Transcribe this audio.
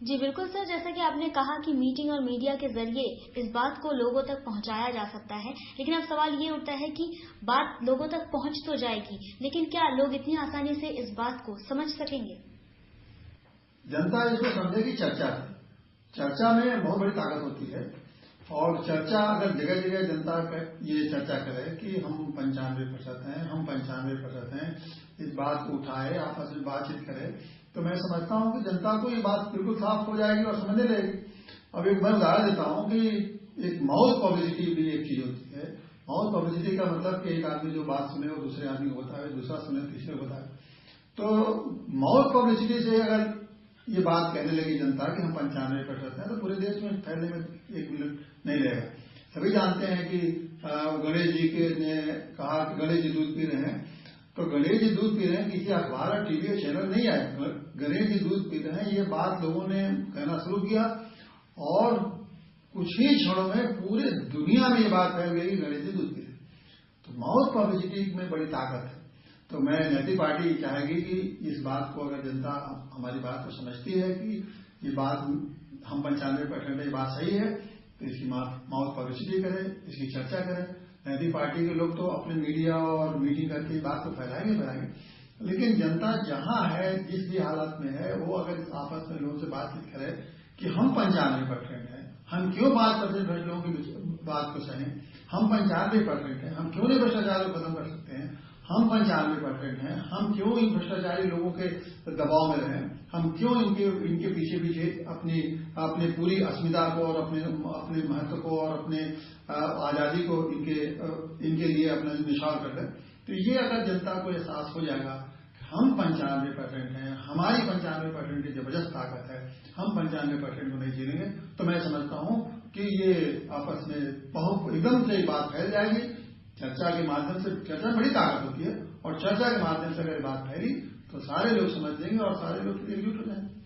जी बिल्कुल सर, जैसा कि आपने कहा कि मीटिंग और मीडिया के जरिए इस बात को लोगों तक पहुंचाया जा सकता है, लेकिन अब सवाल ये उठता है कि बात लोगों तक पहुंच तो जाएगी, लेकिन क्या लोग इतनी आसानी से इस बात को समझ सकेंगे? जनता इसको समझेगी चर्चा में बहुत बड़ी ताकत होती है। और चर्चा अगर जगह जगह जनता ये चर्चा करे कि हम 95% हैं, हम 95% हैं, इस बात को उठाए, आपस में बातचीत करे, तो मैं समझता हूं कि जनता को ये बात बिल्कुल साफ हो जाएगी और समझने लगेगी। अब एक मैं उदाहरण देता हूं कि एक माउथ पब्लिसिटी भी एक चीज होती है। माउथ पब्लिसिटी का मतलब कि एक आदमी जो बात सुने वो दूसरे आदमी को बताए, दूसरा सुने तीसरे को बताए। तो माउथ पब्लिसिटी से अगर ये बात कहने लगी जनता कि हम 95% हैं, तो पूरे देश में फैलने में 1 मिनट नहीं लगेगा। सभी जानते हैं कि गणेश जी ने कहा कि गणेश जी दूध पी रहे हैं, तो गणेश जी दूध पी रहे हैं किसी अखबार और टीवी चैनल नहीं आए, गणेश जी दूध पी रहे हैं ये बात लोगों ने कहना शुरू किया और कुछ ही क्षणों में पूरे दुनिया में ये बात फैल गई कि गणेश जी दूध पी रहे हैं। तो माउथ पब्लिसिटी में बड़ी ताकत है। तो मैं नैतिक पार्टी चाहेगी कि इस बात को अगर जनता हमारी बात को समझती है कि ये बात हम 95% ये बात सही है, तो इसकी माउथ पब्लिसिटी करें, इसकी चर्चा करें। नैतिक पार्टी के लोग तो अपने मीडिया और मीटिंग करके बात को फैलाएंगे, लेकिन जनता जहां है, जिस भी हालत में है, वो अगर आपस में लोगों से बातचीत करे कि हम 95% हैं, हम क्यों 5% लोगों की बात को सहें, हम 95% हैं, हम क्यों नहीं भ्रष्टाचार को खत्म कर सकते हैं, हम 95% हैं, हम क्यों इन भ्रष्टाचारी लोगों के दबाव में रहें, हम क्यों इनके पीछे अपने पूरी अस्मिता को और अपने महत्व को और अपने आजादी को इनके लिए अपना निशान कर दें। तो ये अगर जनता को एहसास हो जाएगा कि हम 95% हैं, हमारी 95% की जबरदस्त ताकत है, हम 95% को नहीं झेलेंगे, तो मैं समझता हूं कि ये आपस में बहुत एकदम से बात फैल जाएगी। चर्चा के माध्यम से, चर्चा बड़ी ताकत होती है और चर्चा के माध्यम से अगर बात फैली तो सारे लोग समझ लेंगे और सारे लोग एकजुट हो जाएंगे।